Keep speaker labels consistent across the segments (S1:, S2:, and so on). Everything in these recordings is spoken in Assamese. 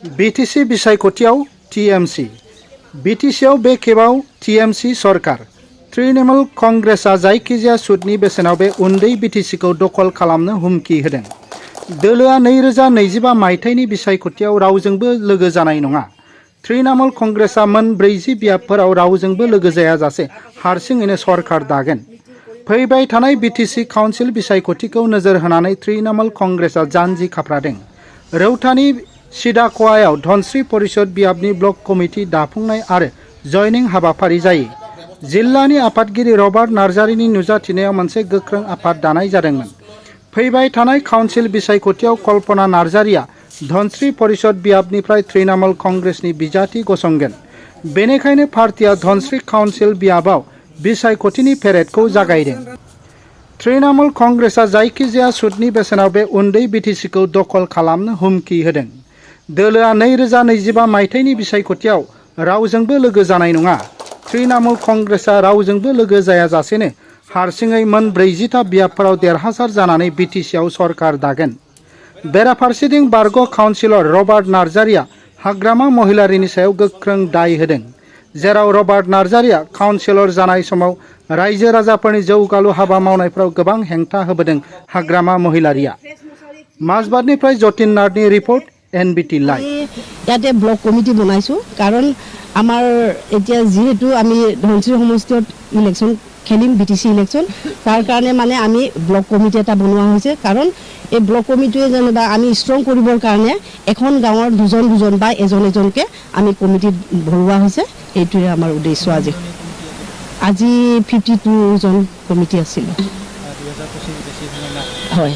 S1: BTC बिसायख'थियाव TMC BTCआव बे खेबाव TMC सरकार तृणमूल कंग्रेसआ जायखिजाया सुदनि बेसेनाव बे उन्दै BTCखौ दखल खालामनो हुमखि होदों। दोलोआ 2025 मायथाइनि बिसायख'थियाव रावजोंबो लोगो जानाय नङा। तृणमूल कंग्रेसआ मोन 40 बियाबफोराव रावजोंबो लोगो जायाजासे हारसिङैनो सरकार दागोन। फैबाय थानाय BTC काउन्सिल बिसायख'थिखौ नोजोर होनानै तृणमूल कंग्रेसआ जानजि खाफ्रादों। रौतानि सिदाख'वायाव धनस्री परिषद बियाबनि ब्लक कमिटि दाफुंनाय आरो जयनिं हाबाफारि जायो। जिल्लानि आफादगिरि रबार्ट नार्जारिनि नुजाथिनायाव मोनसे गोख्रों आफाद दानाय जादोंमोन। फैबाय थानाय काउन्सिल बिसायख'थियाव कल्पना नार्जारिया धनस्री परिषद बियाबनिफ्राय तृणमूल कंग्रेसनि बिजाथि गसंगोन। बेनिखायनो पार्टिया धनस्री काउन्सिल बियाबाव बिसायख'थिनि पेरेडखौ जागायदों। तृणमूल कंग्रेसआ जायखिजाया सुदनि बेसेनाव बे उन्दै BTCखौ दखल खालामनो हुमखि होदों। दोलोआ 2025 मायथाइनि बिसायख'थियाव रावजोंबो लोगो जानाय नङा। तृणमूल कंग्रेसआ रावजोंबो लोगो जायाजासेनो हारसिङै मोन 40टा बियाबफोराव देरहासार जानानै BTCआव सरकार दागोन। बेराफारसेथिं बारग' काउन्सिलर रबार्ट नार्जारिया हाग्रामा महिलारिनि सायाव गोख्रों दाय होदों। जेराव रबार्ट नार्जारिया काउन्सिलर जानाय समाव रायजो राजाफोरनि जौगालु हाबा मावनायफ्राव गोबां हेंथा होबोदों। हाग्रामा महिलारिया माजबादनिफ्राय जतिन नाथनि रिपर्ट NBT लाइभ।
S2: ইয়াতে ব্লক কমিটি বনাইছোঁ কাৰণ আমাৰ এতিয়া যেহেতু আমি ধনস্ৰী সমষ্টিত ইলেকশ্যন খেলিম BTC ইলেকশ্যন তাৰ কাৰণে মানে আমি ব্লক কমিটি এটা বনোৱা হৈছে কাৰণ এই ব্লক কমিটিয়ে যেনিবা আমি ষ্ট্ৰং কৰিবৰ কাৰণে এখন গাঁৱৰ দুজন বা এজনকে আমি কমিটিত ভৰোৱা হৈছে। এইটোৱে আমাৰ উদ্দেশ্য। আজি 52 জন কমিটি আছিল। হয়,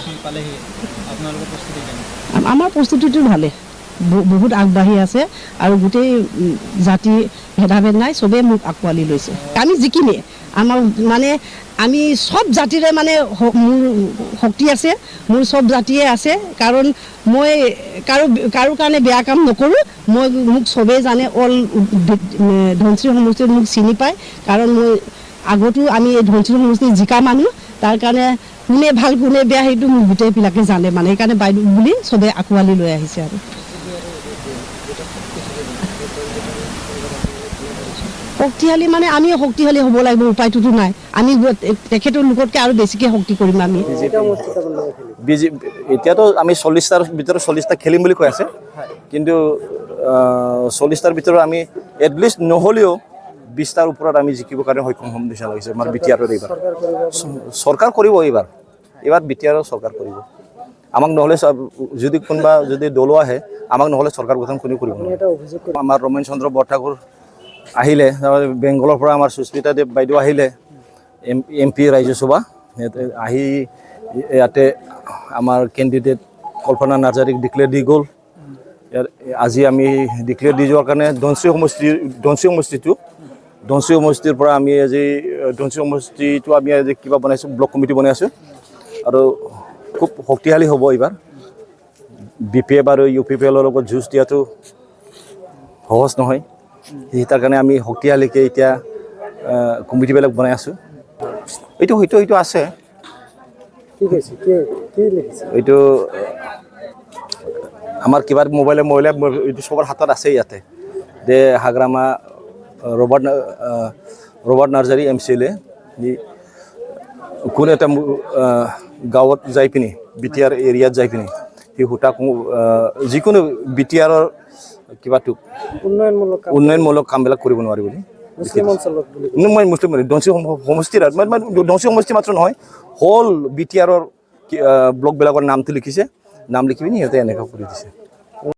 S2: আমাৰ প্ৰস্তুতিটো ভালে, বহুত আগবাঢ়ি আছে আৰু গোটেই জাতি ভেদাভেদ নাই, চবেই মোক আঁকোৱালি লৈছে। আমি জিকিমে, আমাৰ মানে আমি সব জাতিৰে মানে মোৰ শক্তি আছে, মোৰ সব জাতিয়ে আছে কাৰণ মই কাৰো কাৰণে বেয়া কাম নকৰোঁ। মোক চবেই জানে, অল ধনস্ৰী সমষ্টিত মোক চিনি পায় কাৰণ মই আগতো আমি ধনস্ৰী সমষ্টিত জিকা মানুহ। তাৰ কাৰণে কোনে ভাল কোনে বেয়া সেইটো মোক গোটেইবিলাকে জানে মানে, সেইকাৰণে বাইদেউ বুলি চবেই আঁকোৱালি লৈ আহিছে। আৰু শক্তিশালী মানে আমি শক্তিশালী হ'ব লাগিব, উপায়টোতো নাই। আমি তেখেতৰ লোকতকৈ আৰু বেছিকৈ শক্তি কৰিম আমি।
S3: এতিয়াতো আমি 40টাৰ ভিতৰত 40টা খেলিম বুলি কৈ আছে, কিন্তু 40টাৰ ভিতৰত আমি এটলিষ্ট নহ'লেও 20টাৰ ওপৰত আমি জিকিবৰ কাৰণে সক্ষম হ'ম নিচিনা লাগিছে। আমাৰ BTR এইবাৰ চৰকাৰ কৰিব, এইবাৰ BTR চৰকাৰ কৰিব। আমাক নহ'লে যদি কোনোবা দল আহে, আমাক নহ'লে চৰকাৰ গঠন কোনেও কৰিব নোৱাৰে। আমাৰ ৰমেন চন্দ্ৰ বৰঠাকুৰ আহিলে, বেংগলৰ পৰা আমাৰ সুস্মিতা দেৱ বাইদেউ আহিলে, MP ৰাজ্যসভা আহি ইয়াতে আমাৰ কেণ্ডিডেট কল্পনা নাৰ্জাৰীক ডিক্লেয়াৰ দি গ'ল। আজি আমি ডিক্লেয়াৰ দি যোৱাৰ কাৰণে ধনস্ৰী সমষ্টিৰ পৰা আমি আজি ধনস্ৰী সমষ্টিটো আমি আজি কিবা বনাইছোঁ, ব্লক কমিটি বনাই আছোঁ আৰু খুব শক্তিশালী হ'ব এইবাৰ। BPF আৰু UPPLৰ লগত যুঁজ দিয়াটো সহজ নহয়। তাৰ কাৰণে আমি শক্তিশালীকৈ এতিয়া কমিটিবিলাক বনাই আছোঁ। এইটো আছে, এইটো আমাৰ কিবা মোবাইলে এইটো চবৰ হাতত আছে। ইয়াতে যে হাগ্ৰামা ৰবাৰ্ট নাৰ্জাৰী MCLA কোনো এটা গাঁৱত যাই পিনি BTR এৰিয়াত যাই পিনি সেই সূতা যিকোনো BTRৰ কিবাটো উন্নয়নমূলক কামবিলাক কৰিব নোৱাৰি বুলি মই মুছলিম ধনস্ৰী সমষ্টি মাত্ৰ নহয়, হ'ল BTRৰ ব্লকবিলাকৰ নামটো লিখিছে, নাম লিখি পিনি সিহঁতে এনেকুৱা কৰি দিছে।